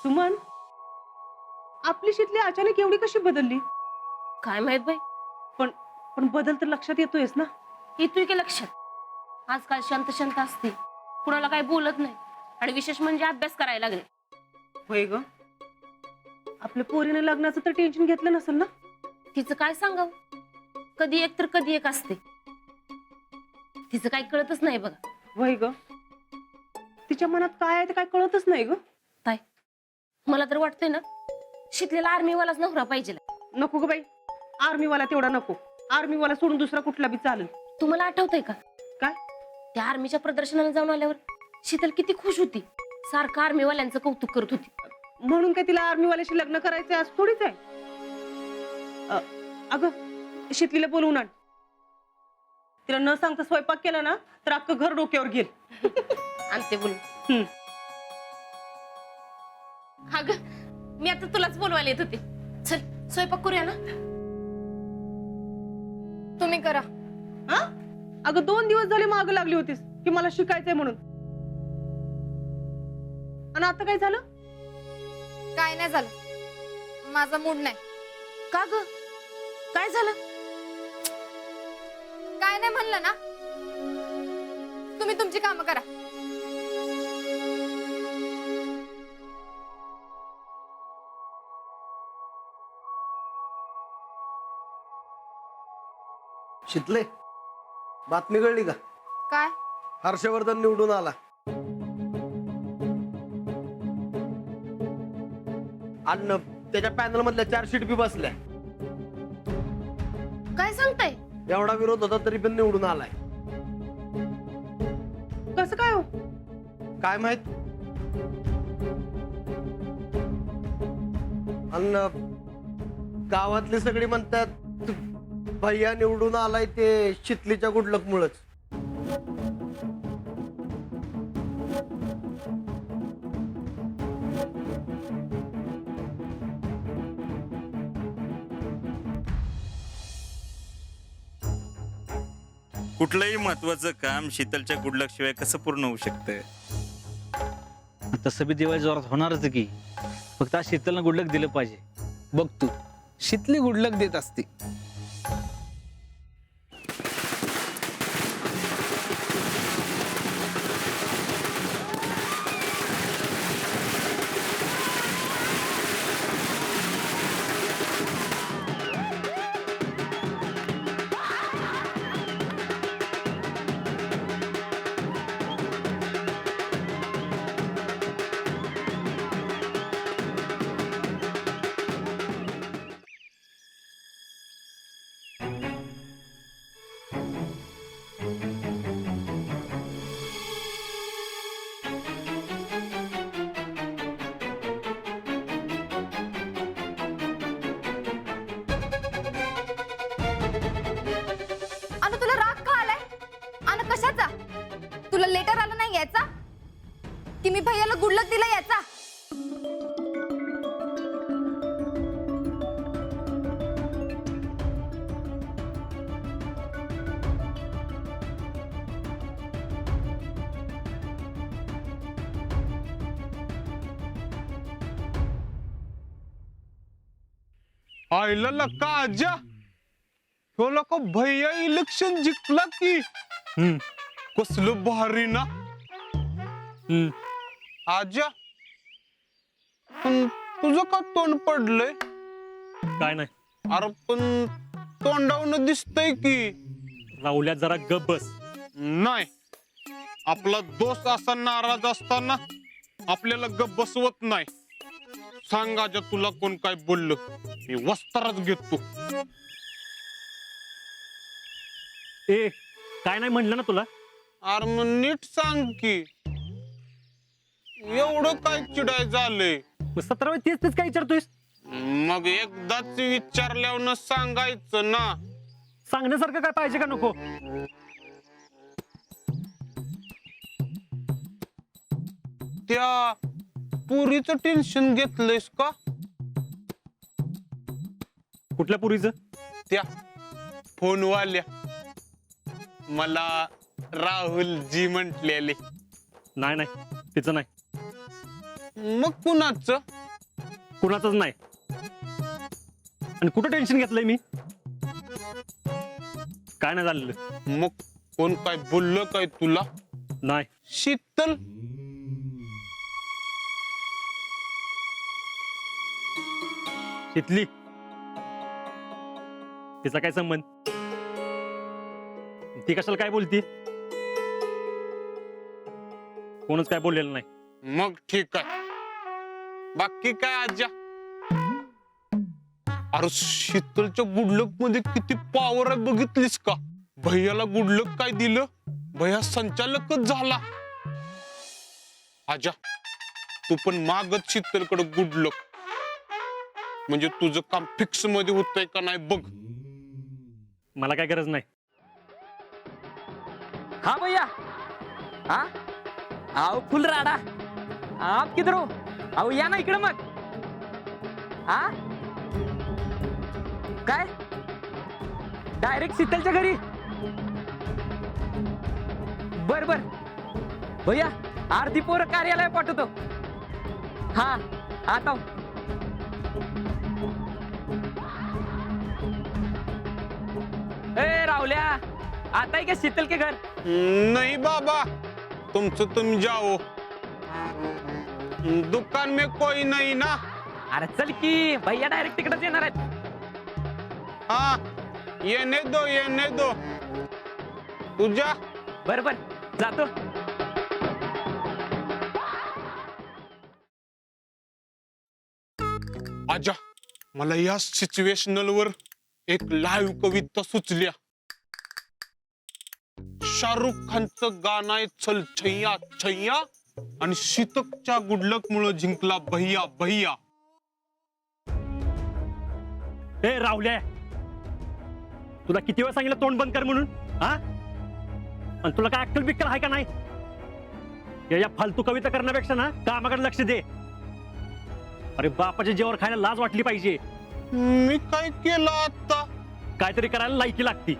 सुमन, आपली शीतली अचानक एवढी कशी बदलली? काय माहित बाई, पण पण बदल तर लक्षात येतोयस ना? येतोय की लक्षात. आजकाल शांत शांत असते, कुणाला काही बोलत नाही आणि विशेष म्हणजे अभ्यास करायला लागले. होय ग. आपल्या पोरीने लग्नाचं तर टेन्शन घेतलं नसेल ना? तिचं काय सांगावं, कधी एक तर कधी एक असते. तिचं काही कळतच नाही बघा. होय ग. तिच्या मनात काय आहे ते काय कळतच नाही ग. ताई, मला तर वाटतंय ना, शिकलेला आर्मीवालाच नवरा पाहिजे. नको ग बाई, आर्मीवाला तेवढा नको. आर्मीवाला सोडून दुसरा कुठला बी चालेल. तुम्हाला आठवतंय का, काय? त्या आर्मीच्या प्रदर्शनाला जाऊन आल्यावर शीतल किती खुश होती, सारखं आर्मीवाल्यांचं कौतुक करत होती. म्हणून काय तिला आर्मीवाल्याशी लग्न करायचंय आज थोडीच आहे. अगं, शीतलीला बोलवून आण. तिला न सांगता स्वयंपाक केला ना तर अख्खं घर डोक्यावर घेईल. आणते बोलून. अगं, मी आता तुलाच बोलवायला येत होते. चल स्वयंपाक करूया ना. तुम्ही करा. हा? अगं 2 दिवस झाले माग लागली होतीस की मला शिकायचंय म्हणून, आणि आता काय झालं? काय नाही झालं, माझा मूड नाही. का ग, काय झालं? काय नाही म्हणलं ना. तुम्ही तुमची कामं करा. शितले, बातमी कळली का? काय? हर्षवर्धन निवडून आला. आणि त्याच्या पॅनल मधल्या 4 सीट बी बसल्या. काय सांगताय? एवढा विरोध होता तरी पण निवडून आलाय. कसं काय हो? काय माहित. आणि गावातले सगळे म्हणतात भैया निवडून आलाय ते शितलीच्या गुडलक मुळच. कुठलंही महत्वाचं काम शीतलच्या गुडलक शिवाय कसं पूर्ण होऊ शकतं? तसं बी दिवाळी जोरात होणारच की, फक्त आज शीतलनं गुडलक दिलं पाहिजे. बघ तू, शीतली गुडलक देत असते. आणि तुला राग का आलाय? आणि कशाचा? तुला लेटर आलं नाही याचा की मी भैयाला गुडलक दिला याचा? आईला लका आजा, हो लका भैया इलेक्शन जिंकला की. कसलं भारी ना. आजा, पण तुझं का तोंड पडलंय? काय नाही, अरे पण तोंडावून दिसतंय की. राहुल्या जरा गप बस. नाही, आपला दोस्त असा नाराज असताना आपल्याला गप बसवत नाही. सांग आजा, तुला कोण काय बोललं? मी वस्तारच घेतो. ए, काय नाही म्हणलं ना तुला. अरे मग नीट सांग की, एवढं काय चिडाय झालंय? 17 वेळा तेच तेच काय विचारतोयस? मग एकदाच विचारल्यावर सांगायचं ना. सांगण्यासारखं काय पाहिजे का नको? त्या पुरीचं टेन्शन घेतलंयस का? कुठल्या पुरीचं? त्या फोनवाल्या मला राहुल जी म्हटलेले. नाही नाही, तिचं नाही. मग कुणाचं? कुणाचंच नाही. आणि कुठं टेन्शन घेतलंय मी? काय नाही झालेलं. मग कोण काय बोललं काय तुला? नाही. शीतल शीतली, तिचा काय संबंध? ती कशाला काय बोलती? कोणच काय बोललेलं नाही. मग ठीक आहे. बाकी काय आज्या? अरे शीतलच्या गुडलक मध्ये किती पॉवर आहे बघितलीस का? भैयाला गुडलक काय दिलं, भैया संचालकच झाला. आजा तू पण मागत शीतलकडे गुडलक, म्हणजे तुझं काम फिक्स मध्ये होतंय का नाही बघ. मला काय गरज नाही. हाँ भैया, हाँ आओ फुल राडा. आप किधर हो? आओ या ना इकडे मग. हा काय डायरेक्ट शीतलच्या घरी? बर बर भैया, अर्धी पोरं कार्यालय पाठवतो. हा आता हूं. ए रावल्या, आता है क्या शीतल के घर? नहीं बाबा, तुमचं तुम जाओ, दुकान में कोई नहीं ना. अरे चल की भैया डायरेक्ट तिकडेच येणार आहेत. हाँ येने दो तुझा. बर बर जातो. आजा मला या सिच्युएशनल वर एक लाईव्ह कविता सुचल्या. शाहरुख खानचं गाणं आहे चल छैया छैया, आणि शीतकच्या गुडलक मुळे जिंकला भैया भैया. ए रावल्या, तुला किती वेळा सांगितलं तोंड बंद कर म्हणून? हा, आणि तुला काय अक्कल बिक्कल आहे का नाही? या फालतू कविता करण्यापेक्षा ना कामाकडे लक्ष दे. अरे बापाच्या जेवर खायला लाज वाटली पाहिजे. मी काय केलं आता? काहीतरी करायला लायकी लागती.